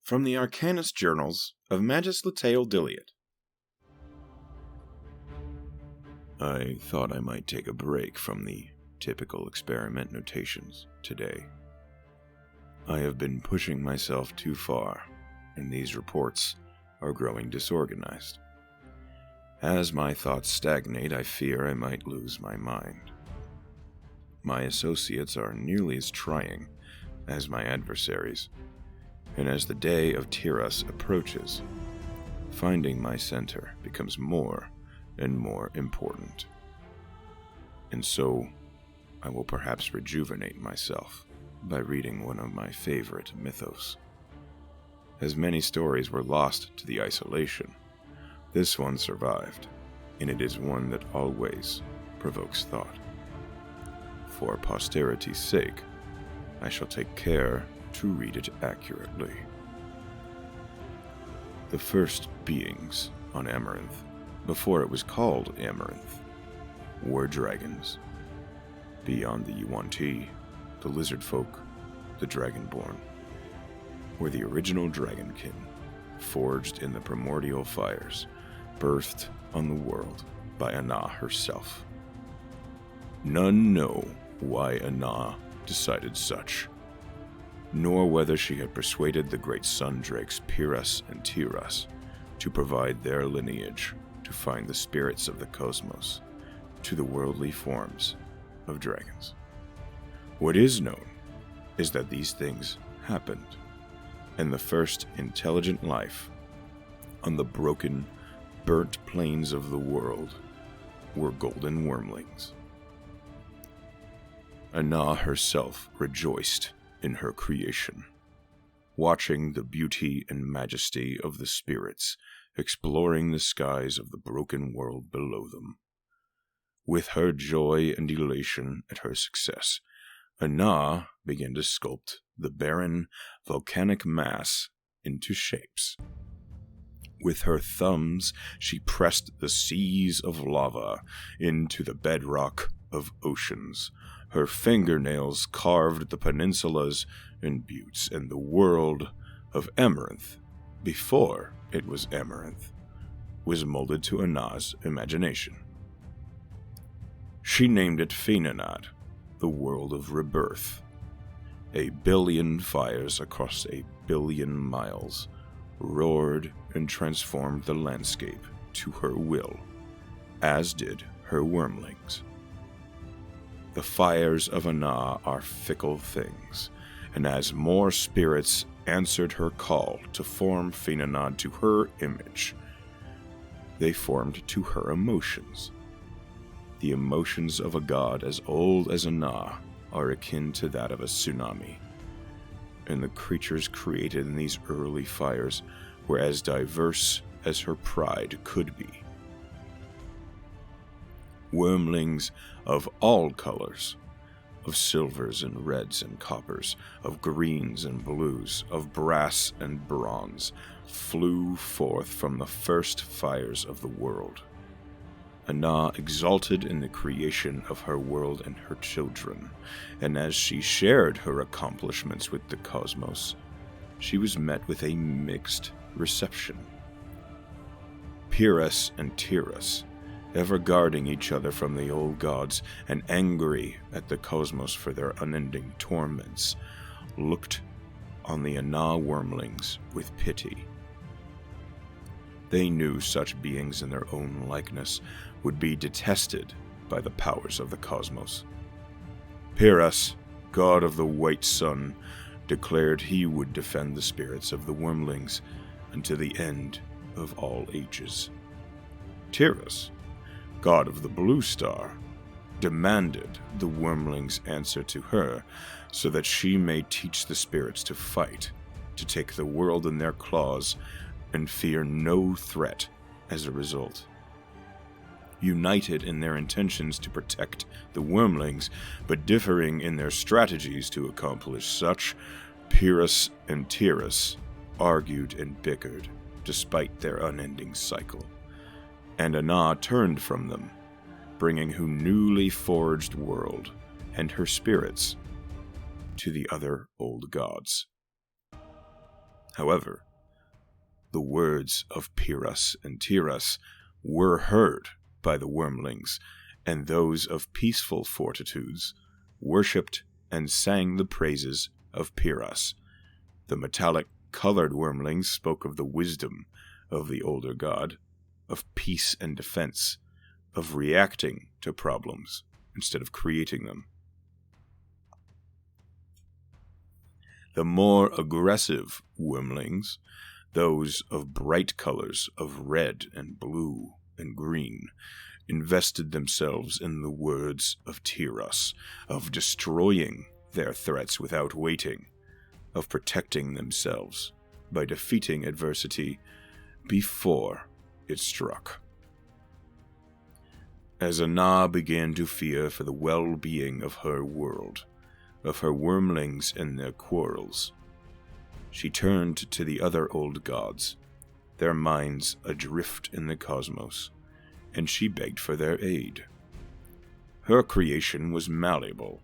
From the Arcanist Journals of Magus Latael Dilliat. I thought I might take a break from the typical experiment notations today. I have been pushing myself too far, and these reports are growing disorganized. As my thoughts stagnate, I fear I might lose my mind. My associates are nearly as trying as my adversaries, and as the day of Tiras approaches, finding my center becomes more and more important. And so, I will perhaps rejuvenate myself by reading one of my favorite mythos. As many stories were lost to the isolation, this one survived, and it is one that always provokes thought. For posterity's sake, I shall take care to read it accurately. The first beings on Amaranthe, before it was called Amaranthe, were dragons. Beyond the Yuan-Ti, the lizard folk, the dragonborn, were the original dragonkin, forged in the primordial fires, birthed on the world by Anah herself. None know why Anah decided such, nor whether she had persuaded the great sun drakes Pyrrhus and Tiras to provide their lineage to find the spirits of the cosmos to the worldly forms of dragons. What is known is that these things happened, and the first intelligent life on the broken, burnt plains of the world were golden wormlings. Anah herself rejoiced in her creation, watching the beauty and majesty of the spirits exploring the skies of the broken world below them. With her joy and elation at her success, Anah began to sculpt the barren, volcanic mass into shapes. With her thumbs, she pressed the seas of lava into the bedrock of oceans. Her fingernails carved the peninsulas and buttes, and the world of Amaranthe, before it was Amaranthe, was molded to Anah's imagination. She named it Finanad, the world of rebirth. 1 billion fires across 1 billion miles roared and transformed the landscape to her will, as did her wormlings. The fires of Anah are fickle things, and as more spirits answered her call to form Finanad to her image, they formed to her emotions. The emotions of a god as old as Anah are akin to that of a tsunami, and the creatures created in these early fires were as diverse as her pride could be. Wormlings of all colors, of silvers and reds and coppers, of greens and blues, of brass and bronze, flew forth from the first fires of the world. Anah exulted in the creation of her world and her children, and as she shared her accomplishments with the cosmos, she was met with a mixed reception. Pyrrhus and Tiras, ever guarding each other from the old gods and angry at the cosmos for their unending torments, looked on the Anah wormlings with pity. They knew such beings in their own likeness would be detested by the powers of the cosmos. Pyrrhus, god of the white sun, declared he would defend the spirits of the wormlings unto the end of all ages. Tiras, god of the blue star, demanded the wormlings answer to her so that she may teach the spirits to fight, to take the world in their claws, and fear no threat as a result. United in their intentions to protect the wormlings, but differing in their strategies to accomplish such, Pyrrhus and Tiras argued and bickered, despite their unending cycle, and Anah turned from them, bringing her newly forged world and her spirits to the other old gods. However, the words of Pyrrhus and Tiras were heard by the wormlings, and those of peaceful fortitudes worshipped and sang the praises of Pyrrhus. The metallic-colored wormlings spoke of the wisdom of the older god, of peace and defense, of reacting to problems instead of creating them. The more aggressive wormlings, those of bright colors of red and blue and green, invested themselves in the words of Tiras, of destroying their threats without waiting, of protecting themselves by defeating adversity before it struck. As Anah began to fear for the well-being of her world, of her wormlings and their quarrels, she turned to the other old gods, their minds adrift in the cosmos, and she begged for their aid. Her creation was malleable,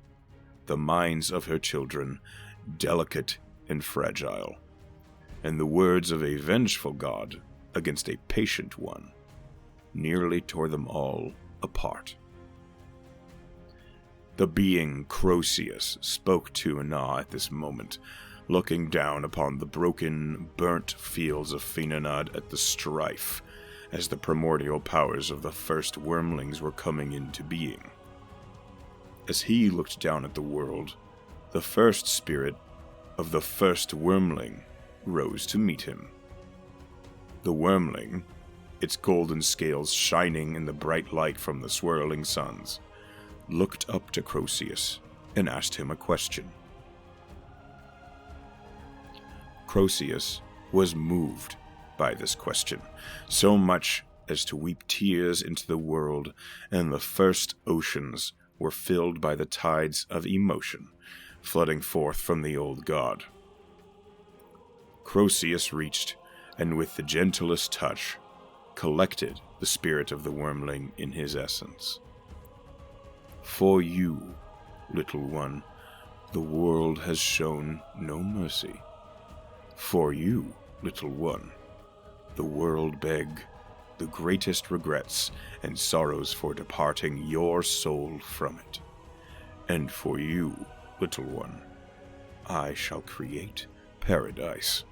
the minds of her children delicate and fragile, and the words of a vengeful god against a patient one nearly tore them all apart. The being Croesus spoke to Anah at this moment, looking down upon the broken, burnt fields of Finanad at the strife, as the primordial powers of the first wormlings were coming into being. As he looked down at the world, the first spirit of the first wormling rose to meet him. The wormling, its golden scales shining in the bright light from the swirling suns, looked up to Croesus and asked him a question. Croesus was moved by this question, so much as to weep tears into the world, and the first oceans were filled by the tides of emotion flooding forth from the old god. Croesus reached, and with the gentlest touch, collected the spirit of the wormling in his essence. For you, little one, the world has shown no mercy. For you, little one, the world beg the greatest regrets and sorrows for departing your soul from it. And for you, little one, I shall create paradise.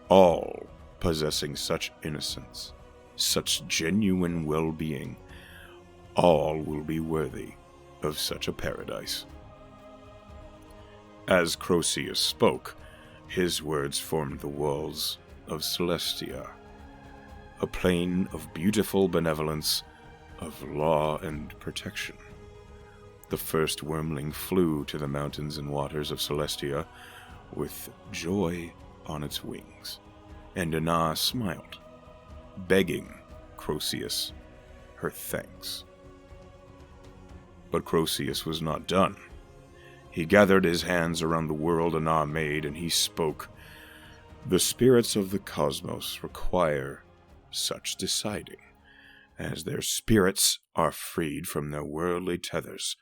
All possessing such innocence, such genuine well-being, all will be worthy of such a paradise. As Croesus spoke, his words formed the walls of Celestia, a plane of beautiful benevolence, of law and protection. The first wormling flew to the mountains and waters of Celestia with joy on its wings, and Anah smiled, begging Croesus her thanks. But Croesus was not done. He gathered his hands around the world Anah made, and he spoke. The spirits of the cosmos require such deciding, as their spirits are freed from their worldly tethers,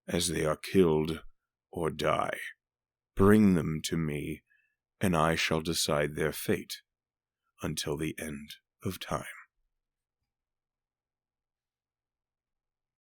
as they are killed or die. Bring them to me, and I shall decide their fate until the end of time.